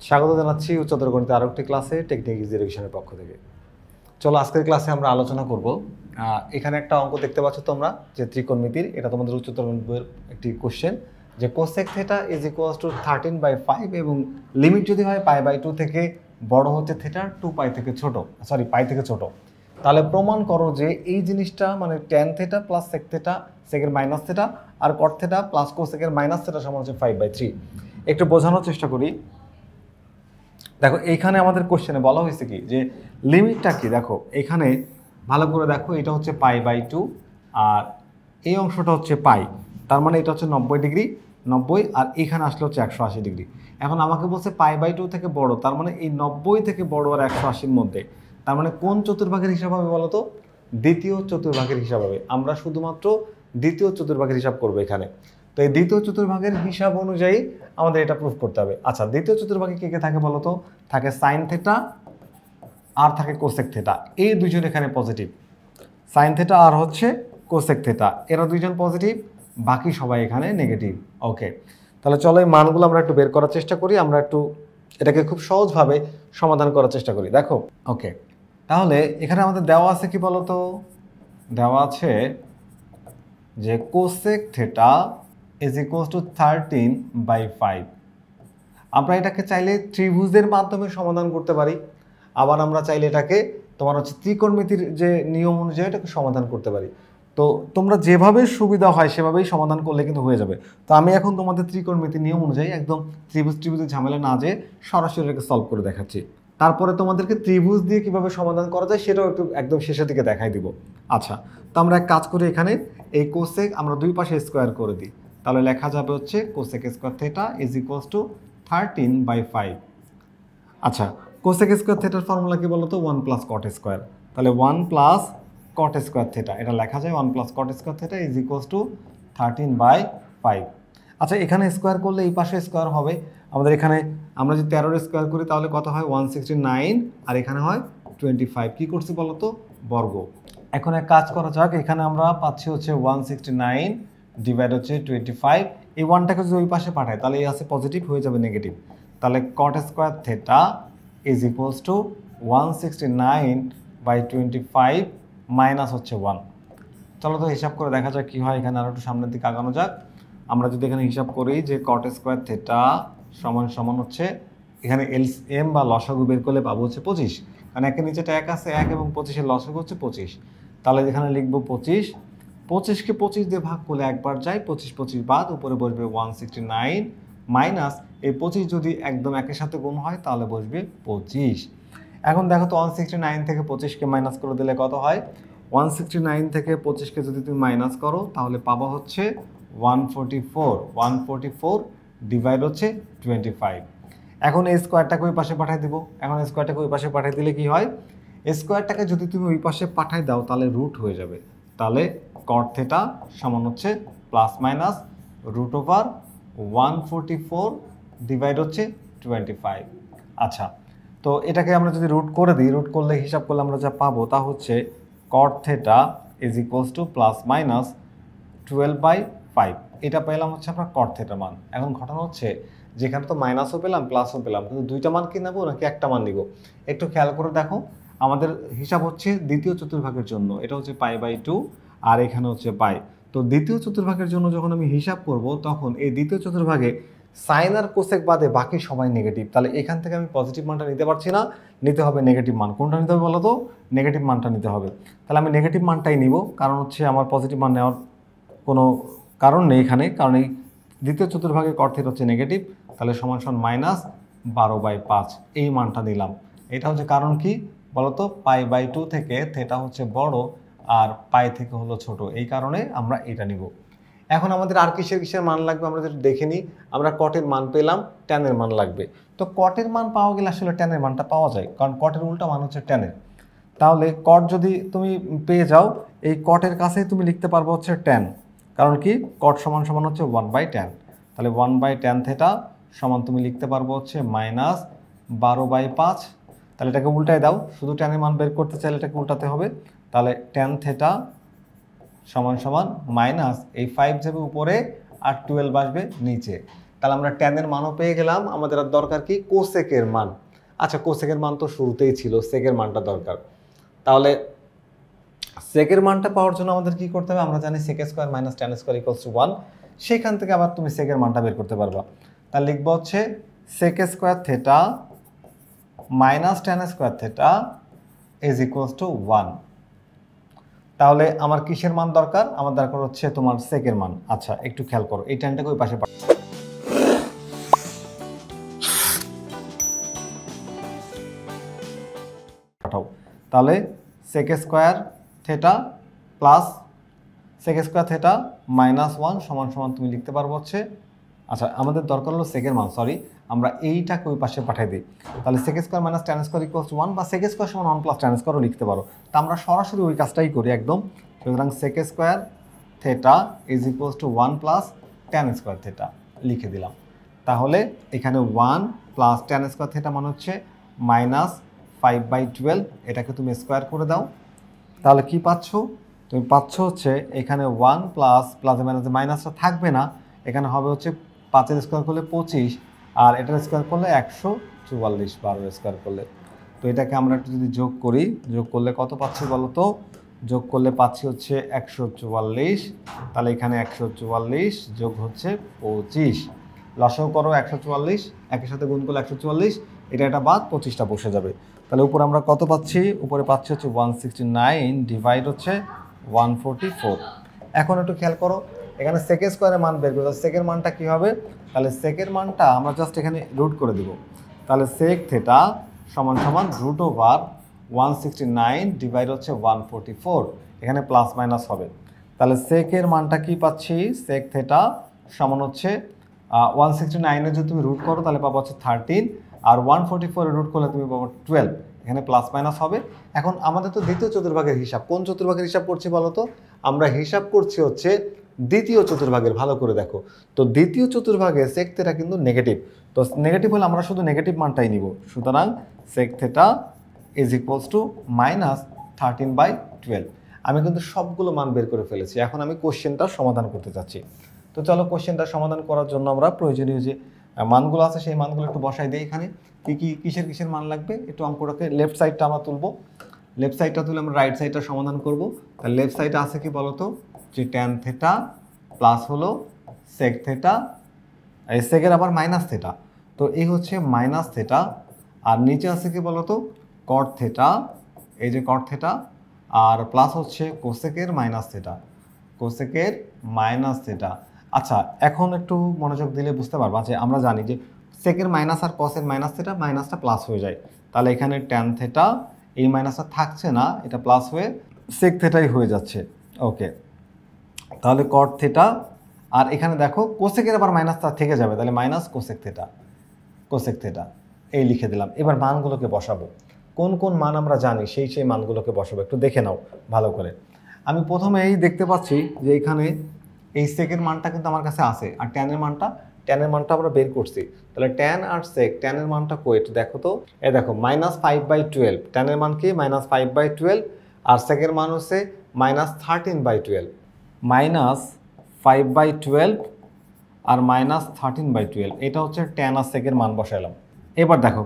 স্বাগত জানাচ্ছি উচ্চতর গণিত আরও একটি ক্লাসে টেকনিক ইজি রিভিশনের পক্ষ থেকে। চলো আজকের ক্লাসে আমরা আলোচনা করব। এখানে একটা অঙ্ক দেখতে পাচ্ছ তোমরা যে ত্রিকোণমিতির, এটা তোমাদের উচ্চতর গণিতের একটি কোশ্চেন যে cosec theta is equals two 13/5 এবং লিমিট যদি হয় π/2 থেকে বড় হচ্ছে থিটা 2π থেকে ছোট, পাই থেকে ছোট, তাহলে প্রমাণ করো যে এই জিনিসটা মানে tan theta plus sec theta সেকের মাইনাস থিটা আর কট থিটা প্লাস কোসেকের মাইনাস থিটা সমান হচ্ছে 5/3। একটু বোঝানোর চেষ্টা করি। দেখো এইখানে আমাদের কোশ্চেনে বলা হয়েছে কি যে লিমিটটা কি, দেখো এখানে ভালো করে দেখো, এটা হচ্ছে π/2 আর এই অংশটা হচ্ছে পাই, তার মানে এটা হচ্ছে 90 ডিগ্রি 90 আর এখানে আসলে হচ্ছে 180 ডিগ্রি। এখন আমাকে বলছে π/2 থেকে বড়, তার মানে এই 90 থেকে বড় আর 180-র মধ্যে, তার মানে কোন চতুর্ভাগের হিসাব হবে বলো তো? দ্বিতীয় চতুর্ভাগের হিসাব হবে। আমরা শুধুমাত্র দ্বিতীয় চতুর্ভাগের হিসাব করবো এখানে। তো এই দ্বিতীয় চতুর্ভাগের হিসাব অনুযায়ী আমাদের এটা প্রুফ করতে হবে। আচ্ছা, দ্বিতীয় চতুর্ভাগে কে কে থাকে বলো তো? থাকে সাইন থিটা আর থাকে কোসেক থিটা, এই দুইজন এখানে পজিটিভ। সাইন থিটা আর হচ্ছে কোসেক থিটা, এরা দুইজন পজিটিভ, বাকি সবাই এখানে নেগেটিভ। ওকে, তাহলে চলো এই মানগুলো আমরা একটু বের করার চেষ্টা করি, আমরা একটু এটাকে খুব সহজভাবে সমাধান করার চেষ্টা করি। দেখো ওকে, তাহলে এখানে আমাদের দেওয়া আছে কি বলো তো? দেওয়া আছে যে cosec theta is equals two 13/5। আমরা এটাকে চাইলে ত্রিভুজের মাধ্যমে সমাধান করতে পারি, আবার আমরা চাইলে এটাকে তোমার হচ্ছে ত্রিকোণমিতির যে নিয়ম অনুযায়ী এটাকে সমাধান করতে পারি। তো তোমরা যেভাবে সুবিধা হয় সেভাবেই সমাধান করলে কিন্তু হয়ে যাবে। তো আমি এখন তোমাদের ত্রিকোণমিতির নিয়ম অনুযায়ী একদম ত্রিভুজের ঝামেলা না যেয়ে সরাসরি এটাকে সলভ করে দেখাচ্ছি। তারপরে তোমাদেরকে ত্রিভুজ দিয়ে কিভাবে সমাধান করা যায় সেটাও একটু একদম শেষের দিকে দেখাই দিব। আচ্ছা, তো আমরা এক কাজ করি, এখানে এই কোসেক আমরা দুই পাশে স্কোয়ার করে দিই, তাহলে লেখা যাবে হচ্ছে cosec square theta is equals two 13/5। আচ্ছা, কোসেক স্কোয়ার থিটার ফর্মুলা কি বলতো? 1 প্লাস কট স্কোয়ার, তাহলে 1 প্লাস কট স্কোয়ার থিটা, এটা লেখা যায় 1 plus cot square theta is equals two 13/5। আচ্ছা, এখানে স্কোয়ার করলে এই পাশে স্কোয়ার হবে, আমাদের এখানে আমরা যদি 13 স্কোয়ার করি তাহলে কত হয়? 169, আর এখানে হয় 25। কি করছি বলতো? বর্গ। এখন এক কাজ করা যাক, এখানে আমরা পাচ্ছি হচ্ছে 169 ডিভাইড হচ্ছে 25, এই ওয়ানটাকে যদি ওই পাশে পাঠাই তাহলে এই আছে পজিটিভ, হয়ে যাবে নেগেটিভ। তাহলে cot square theta is equals two 169/25 minus হচ্ছে 1। চলো তো হিসাব করে দেখা যাক কি হয়। এখানে আরও একটু সামনের দিকে আগানো যাক। আমরা যদি এখানে হিসাব করি যে কট স্কোয়ার থিটা সমান সমান হচ্ছে, এখানে এলসিএম বা লসাগু বের করলে পাবো হচ্ছে 25, কারণ একের নিচেটা 1 আছে, 1 এবং 25-এর লসাগু হচ্ছে 25। তাহলে এখানে লিখবো 25, 25কে 25 দিয়ে ভাগ করলে একবার যায়, 25 বাদ, উপরে বসবে 169 মাইনাস এই 25 যদি একদম একের সাথে গুণ হয় তাহলে বসবে 25। এখন দেখো তো 169 থেকে 25কে মাইনাস করে দিলে কত হয়? 169 থেকে 25কে যদি তুমি মাইনাস করো তাহলে পাবা হচ্ছে 144 ডিভাইড হচ্ছে 25। এখন এই স্কোয়ারটাকে ওই পাশে পাঠিয়ে দিব। এখন স্কোয়ারটাকে ওই পাশে পাঠিয়ে দিলে কি হয়? স্কোয়ারটাকে যদি তুমি ওই পাশে পাঠাই দাও তাহলে রুট হয়ে যাবে, তাহলে কট থিটা সমান হচ্ছে প্লাস মাইনাস √144 ডিভাইড হচ্ছে 25। আচ্ছা, তো এটাকে আমরা যদি রুট করে দিই, রুট করলে হিসাব করলে আমরা যা পাবো তা হচ্ছে কট theta is equals two plus minus 12/5। এটা পেলাম হচ্ছে আমরা কট থিটার মান। এখন ঘটনা হচ্ছে যেখানে তো মাইনাসও পেলাম প্লাসও পেলাম, কিন্তু দুইটা মান কি নেবো নাকি একটা মান নিব? একটু খেয়াল করে দেখো, আমাদের হিসাব হচ্ছে দ্বিতীয় চতুর্ভাগের জন্য, এটা হচ্ছে π/2 আর এখানে হচ্ছে পাই। তো দ্বিতীয় চতুর্ভাগের জন্য যখন আমি হিসাব করব তখন এই দ্বিতীয় চতুর্ভাগে সাইন আর কোসেক বাদে বাকি সবাই নেগেটিভ, তাহলে এখান থেকে আমি পজিটিভ মানটা নিতে পারছি না, নিতে হবে নেগেটিভ মান। কোনটা নিতে হবে বলো তো? নেগেটিভ মানটা নিতে হবে। তাহলে আমি নেগেটিভ মানটাই নিব, কারণ হচ্ছে আমার পজিটিভ মান নেওয়ার কোনো কারণ নেই এখানে, কারণ এই দ্বিতীয় চতুর্ভাগে কট থিটা হচ্ছে নেগেটিভ, তাহলে সমান সমান মাইনাস 12/5 এই মানটা নিলাম। এটা হচ্ছে কারণ কি বলতো? π/2 থেকে থিটা হচ্ছে বড় আর পাই থেকে হলো ছোট, এই কারণে আমরা এটা নিব। এখন আমাদের আর কিসের মান লাগবে আমরা যদি দেখে নিই। আমরা কটের মান পেলাম, ট্যানের মান লাগবে। তো কটের মান পাওয়া গেলে আসলে ট্যানের মানটা পাওয়া যায়, কারণ কটের উল্টা মান হচ্ছে ট্যানের। তাহলে কট যদি তুমি পেয়ে যাও, এই কটের কাছেই তুমি লিখতে পারবো হচ্ছে ট্যান, কারণ কি কট সমান সমান হচ্ছে 1/tan। তাহলে 1/tan থিটা সমান তুমি লিখতে পারবো হচ্ছে মাইনাস 12/5। তাহলে এটাকে উল্টায় দাও, শুধু ট্যানের মান বের করতে চাইলে এটাকে উল্টাতে হবে। তাহলে tan থিটা সমান সমান মাইনাস এই 5 যাবে উপরে আর 12 আসবে নিচে। তাহলে আমরা ট্যানের মানও পেয়ে গেলাম, আমাদের আর দরকার কি কোসেকের মান। আচ্ছা কোসেকের মান তো শুরুতেই ছিল, সেকের মানটা দরকার। তাহলে সেকের মানটা পাওয়ার জন্য আমাদের কি করতে হবে, আমরা জানি sec square minus tan square equals to 1, সেখান থেকে আবার তুমি সেকের মানটা বের করতে পারবা। তাহলে লিখবো হচ্ছে sec square theta minus tan square theta is equals to 1। তাহলে আমার কিসের মান দরকার, আমার দরকার হচ্ছে তোমার সেকের মান। আচ্ছা একটু খেয়াল করো, এই ট্যানটাকে ওই পাশে পাঠাও। তাহলে sec square theta plus sec square theta minus 1 সমান সমান তুমি লিখতে পারবো হচ্ছে, আচ্ছা আমাদের দরকার হলো সেকের মান, সরি আমরা এইটাকে ওই পাশে পাঠিয়ে দিই। তাহলে sec square minus tan square equals to 1 বা সেক স্কোয়ার সমান 1 প্লাস ট্যান স্কোয়ারও লিখতে পারো। তা আমরা সরাসরি ওই কাজটাই করি একদম। সুতরাং sec square theta is equals to 1 plus tan square theta লিখে দিলাম। তাহলে এখানে 1 প্লাস ট্যান স্কোয়ার থেটা মানে হচ্ছে মাইনাস 5/12, এটাকে তুমি স্কোয়ার করে দাও। তাহলে কি পাচ্ছ, তুমি পাচ্ছ হচ্ছে এখানে 1 প্লাস প্লাস মাইনাসে মাইনাসটা থাকবে না, এখানে হবে হচ্ছে 5-এর স্কোয়ার করলে 25 আর এটার স্কোয়ার করলে 144, 12-এর স্কোয়ার করলে। তো এটাকে আমরা একটু যদি যোগ করি, যোগ করলে কত পাচ্ছি বলো তো, যোগ করলে পাচ্ছি হচ্ছে 144। তাহলে এখানে 144 যোগ হচ্ছে 25, লসাগু করো 144, একের সাথে গুণ করলে 144, এটা বাদ 25টা বসে যাবে। তাহলে উপরে আমরা কত পাচ্ছি, উপরে পাচ্ছি হচ্ছে 169 ডিভাইড হচ্ছে 144। এখন একটু খেয়াল করো, এখানে সেক স্কোয়ারের মান বের করতে, সেকের মানটা কী হবে, তাহলে সেকের মানটা আমরা জাস্ট এখানে রুট করে দিব। তাহলে সেক থেটা সমান সমান রুট ওভার 169 ডিভাইড হচ্ছে 144, এখানে প্লাস মাইনাস হবে। তাহলে সেকের মানটা কি পাচ্ছি, সেক থেটা সমান হচ্ছে 169-এ যদি তুমি রুট করো তাহলে পাবো হচ্ছে 13, আর 144-এ রুট করলে তুমি পাবো 12, এখানে প্লাস মাইনাস হবে। এখন আমাদের তো দ্বিতীয় চতুর্ভাগের হিসাব, কোন চতুর্ভাগের হিসাব করছি বলো তো, আমরা হিসাব করছি হচ্ছে দ্বিতীয় চতুর্ভাগের। ভালো করে দেখো, তো দ্বিতীয় চতুর্ভাগের সেক থেটা কিন্তু নেগেটিভ, তো নেগেটিভ হলে আমরা শুধু নেগেটিভ মানটাই নিব। সুতরাং sec theta is equals to minus 13/12। আমি কিন্তু সবগুলো মান বের করে ফেলেছি, এখন আমি কোশ্চেনটা সমাধান করতে চাচ্ছি। তো চলো কোশ্চেনটা সমাধান করার জন্য আমরা প্রয়োজনীয় যে মানগুলো আছে সেই মানগুলো একটু বসাই দিই। এখানে কিসের মান লাগবে, একটু অঙ্কটাকে লেফট সাইডটা আমরা তুলবো, লেফট সাইডটা তুলে আমরা রাইট সাইডটা সমাধান করব। তাহলে লেফট সাইডে আছে কি বলতো, যে ট্যান থেটা প্লাস হলো সেক থেটা, এই সেকের আবার মাইনাস থেটা, তো এই হচ্ছে মাইনাস থেটা। আর নিচে আছে কি বলতো কট থেটা, এই যে কট থেটা, আর প্লাস হচ্ছে কোসেকের মাইনাস থেটা, কোসেকের মাইনাস থেটা। আচ্ছা এখন একটু মনোযোগ দিলে বুঝতে পারবা যে আমরা জানি যে সেকের মাইনাস আর কসের মাইনাস থেটা, মাইনাসটা প্লাস হয়ে যায়। তাহলে এখানে ট্যান থেটা এই মাইনাসটা থাকছে না, এটা প্লাস হয়ে সেক থেটাই হয়ে যাচ্ছে। ওকে, তাহলে কট থেটা, আর এখানে দেখো কোসেকের আবার মাইনাসটা থেকে যাবে, তাহলে minus cosec theta, cosec theta এই লিখে দিলাম। এবার মানগুলোকে বসাবো, কোন কোন মান আমরা জানি সেই মানগুলোকে বসাবো, একটু দেখে নাও ভালো করে। আমি প্রথমে এই দেখতে পাচ্ছি যে এখানে এই সেকের মানটা কিন্তু আমার কাছে আছে, আর ট্যানের মানটা আমরা বের করছি। তাহলে ট্যান আর সেক, ট্যানের মানটা কোয়েট দেখো তো, এ দেখো মাইনাস 5/12, ট্যানের মান কি মাইনাস 5/12, আর সেকের মান হচ্ছে মাইনাস 13/12, মাইনাস 5/12 আর মাইনাস 13/12, এটা হচ্ছে ট্যান আর সেকের মান বসাইলাম। এবার দেখো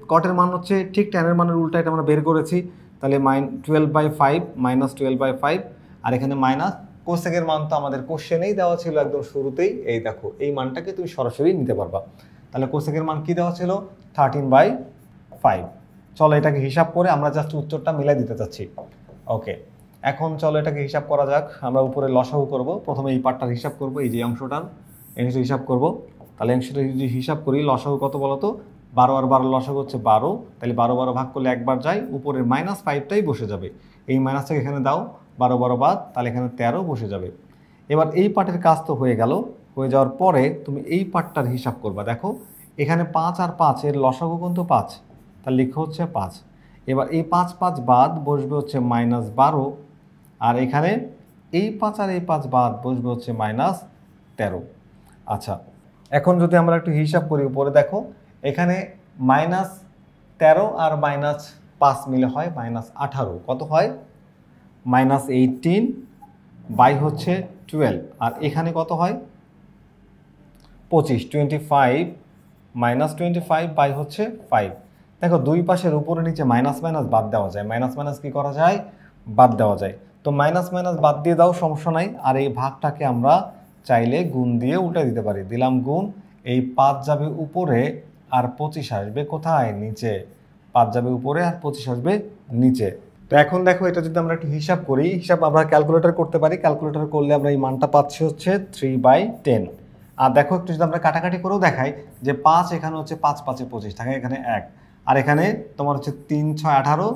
কটের মান হচ্ছে ঠিক ট্যানের মানের উল্টা, এটা আমরা বের করেছি। তাহলে 12/5 মাইনাস 12/5, আর এখানে মাইনাস কোসেকের মান তো আমাদের কোশ্চেনেই দেওয়া ছিল একদম শুরুতেই, এই দেখো এই মানটাকে তুমি সরাসরি নিতে পারবা। তাহলে কোসেকের মান কি দেওয়া ছিল 13/5। চলো এটাকে হিসাব করে আমরা জাস্ট উত্তরটা মিলাই দিতে চাচ্ছি। ওকে, এখন চলো এটাকে হিসাব করা যাক। আমরা উপরে লসাগু করব, প্রথমে এই পার্টটার হিসাব করব, এই যে অংশটার হিসাব করব। তাহলে অংশটা যদি হিসাব করি, লসাগু কত বলো তো, 12 আর 12 লসাগু হচ্ছে 12, তাহলে 12 ভাগ করলে একবার যায়, উপরের -5টাই বসে যাবে, এই মাইনাসটাকে এখানে দাও, 12 বাদ, তাহলে এখানে 13 বসে যাবে। এবার এই পার্টের কাজ তো হয়ে গেল, হয়ে যাওয়ার পরে তুমি এই পার্টটার হিসাব করবা। দেখো এখানে 5 আর 5 এর লসাগু কিন্তু 5, তাহলে লিখো হচ্ছে 5। এবার এই 5 বাদ বসবে হচ্ছে -12, আর এখানে এই 5 আর এই 5 বাদ বসবে হচ্ছে -13। আচ্ছা এখন যদি আমরা একটু হিসাব করি, উপরে দেখো এখানে -13 আর -5 মিলে হয় -18, কত হয় -18 বাই হচ্ছে 12, আর এখানে কত হয় 25 মাইনাস 25 বাই হচ্ছে 5। দেখো দুই পাশের উপরে নিচে মাইনাস মাইনাস বাদ দেওয়া যায়, মাইনাস মাইনাস কি করা যায়, বাদ দেওয়া যায়। তো মাইনাস মাইনাস বাদ দিয়ে দাও, সমস্যা নাই। আর এই ভাগটাকে আমরা চাইলে গুণ দিয়ে উল্টে দিতে পারি, দিলাম গুণ, এই 5 যাবে উপরে আর 25 আসবে কোথায়, নিচে। 5 যাবে উপরে আর 25 আসবে নিচে। তো এখন দেখো এটা যদি আমরা একটু হিসাব করি, হিসাব আমরা ক্যালকুলেটর করতে পারি, ক্যালকুলেটর করলে আমরা এই মানটা পাচ্ছি হচ্ছে 3/10। আর দেখো একটু যদি আমরা কাটাকাটি করেও দেখাই যে 5 এখানে হচ্ছে 5 5 25 থাকে, এখানে 1, আর এখানে তোমার হচ্ছে 3 6 18,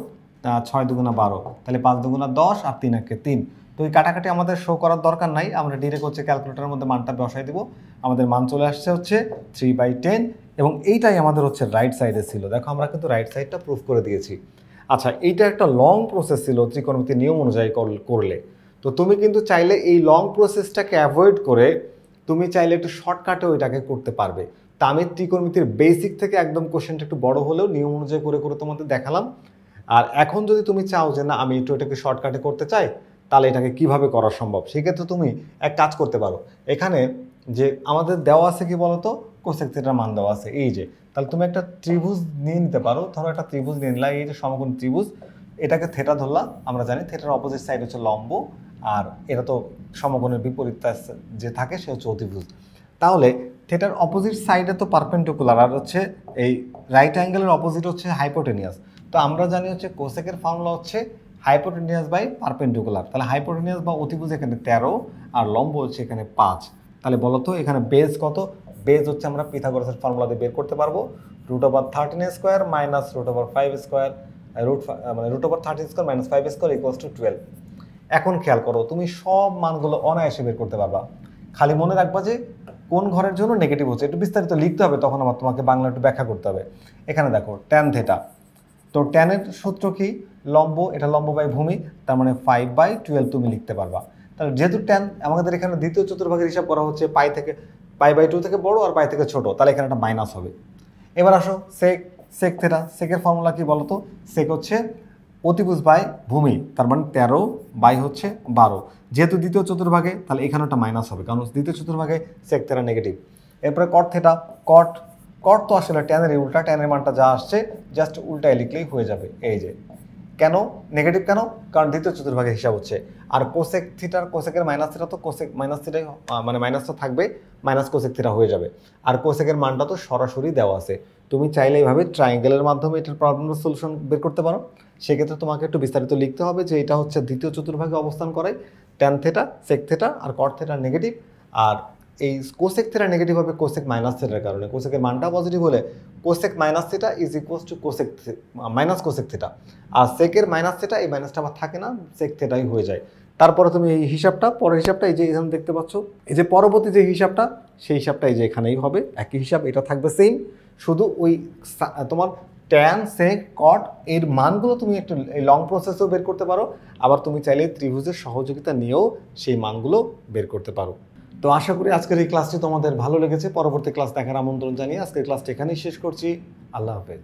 6 দুগুণা 12, তাহলে 5 দুগুণা 10 আর 3 একে 3। তো এই কাটাকাটি আমাদের শো করার দরকার নাই, আমরা ডিরেক্ট হচ্ছে ক্যালকুলেটরের মধ্যে মানটা বসাই দিব, আমাদের মান চলে আসছে হচ্ছে 3/10। এবং এইটাই আমাদের হচ্ছে রাইট সাইডে ছিল। দেখো আমরা কিন্তু রাইট সাইডটা প্রুফ করে দিয়েছি। আচ্ছা, এইটা একটা লং প্রসেস ছিল ত্রিকোণমিতির নিয়ম অনুযায়ী করলে। তো তুমি কিন্তু চাইলে এই লং প্রসেসটাকে অ্যাভয়েড করে তুমি চাইলে একটু শর্টকাটেও এটাকে করতে পারবে। তা আমি ত্রিকোণমিতির বেসিক থেকে একদম কোশ্চেনটা একটু বড় হলেও নিয়ম অনুযায়ী করে করে তোমাদের দেখালাম। আর এখন যদি তুমি চাও যে না আমি একটু এটাকে শর্টকাটে করতে চাই, তাহলে এটাকে কিভাবে করা সম্ভব, সেক্ষেত্রে তুমি এক কাজ করতে পারো। এখানে যে আমাদের দেওয়া আছে কি বলতো, কোসেক থিটার মান দেওয়া আছে, এই যে, তাহলে তুমি একটা ত্রিভুজ নিয়ে নিতে পারো। ধরো একটা ত্রিভুজ নিয়ে নিলা, এই যে সমকোণ ত্রিভুজ, এটাকে থেটা ধরলা। আমরা জানি থেটার অপোজিট সাইড হচ্ছে লম্ব, আর এটা তো সমকোণের বিপরীত যে থাকে সে হচ্ছে অতিভুজ। তাহলে থেটার অপোজিট সাইডে তো পারপেন্ডিকুলার, আর হচ্ছে এই রাইট অ্যাঙ্গেলের অপোজিট হচ্ছে হাইপোটেনিয়াস। তো আমরা জানি হচ্ছে কোসেকের ফর্মুলা হচ্ছে হাইপোটেনিয়াস বাই পারপেন্ডিকুলার। তাহলে হাইপোটেনিয়াস বা অতিভুজ এখানে 13 আর লম্ব হচ্ছে এখানে 5। তাহলে বলো তো এখানে বেজ কত, বেজ হচ্ছে আমরা পিথাগোরাসের ফর্মুলা দিয়ে বের করতে পারবো, √13² মাইনাস √5² মানে √13² মাইনাস 5² ইকুয়ালস টু 12। এখন খেয়াল করো, তুমি সব মানগুলো অনায়াসে বের করতে পারবা। খালি মনে রাখবা যে কোন ঘরের জন্য নেগেটিভ হচ্ছে, একটু বিস্তারিত লিখতে হবে, তখন আবার তোমাকে বাংলা একটু ব্যাখ্যা করতে হবে। এখানে দেখো ট্যান থেটা, তো ট্যানের সূত্র কি, লম্ব, এটা লম্ব বাই ভূমি, তার মানে 5/12 তুমি লিখতে পারবা। তাহলে যেহেতু ট্যান আমাদের এখানে দ্বিতীয় চতুর্ভাগের হিসাব করা হচ্ছে পাই/2 থেকে বড় আর পাই থেকে ছোট, তাহলে এখানে একটা মাইনাস হবে। এবার আসো সেক থেটা, সেকের ফর্মুলা কি বলতো, সেক হচ্ছে অতিভুজ বাই ভূমি, তার মানে 13 বাই হচ্ছে 12। যেহেতু দ্বিতীয় চতুর্ভাগে, তাহলে এখানে একটা মাইনাস হবে, কারণ দ্বিতীয় চতুর্ভাগে সেক থেটা নেগেটিভ। এরপরে কট থেটা, কট তো আসলে ট্যানের উল্টা, ট্যানের মানটা যা আসছে জাস্ট উল্টায় লিখলেই হয়ে যাবে। এই যে কেন নেগেটিভ, কেন, কারণ দ্বিতীয় চতুর্ভাগের হিসাব হচ্ছে। আর কোসেক থিটার, কোসেকের মাইনাস থিটা, তো কোসেক মাইনাস থিটাই মানে মাইনাসটা থাকবে, মাইনাস কোসেক থিটা হয়ে যাবে। আর কোসেকের মানটা তো সরাসরি দেওয়া আছে। তুমি চাইলে এইভাবে ট্রায়াঙ্গেলের মাধ্যমে এটার প্রবলেমের সলিউশন বের করতে পারো। সেক্ষেত্রে তোমাকে একটু বিস্তারিত লিখতে হবে যে এটা হচ্ছে দ্বিতীয় চতুর্ভাগে অবস্থান করে, ট্যান থেটা, সেক থেটা আর কট থেটা নেগেটিভ। আর এই কোসেক থিটা নেগেটিভ হবে কোসেক মাইনাস থিটার কারণে। কোসেকের মানটা পজিটিভ হলে cosec minus theta is equals to cosec minus cosec theta. আর সেকের মাইনাস থিটা, এই মাইনাসটা আবার থাকে না, সেক থিটাই হয়ে যায়। তারপরে তুমি এই হিসাবটা, পরের হিসাবটা এই যে এখানে দেখতে পাচ্ছ, এই যে পরবর্তী যে হিসাবটা, সেই হিসাবটা এই যে এখানেই হবে, একই হিসাব, এটা থাকবে সেম। শুধু ওই তোমার ট্যান সেক কট এর মানগুলো তুমি একটু এই লং প্রসেসেও বের করতে পারো, আবার তুমি চাইলে ত্রিভুজের সহযোগিতা নিয়েও সেই মানগুলো বের করতে পারো। তো আশা করি আজকের এই ক্লাসটি তোমাদের ভালো লেগেছে। পরবর্তী ক্লাস দেখার আমন্ত্রণ জানিয়ে আজকের ক্লাসটি এখানেই শেষ করছি। আল্লাহ হাফেজ।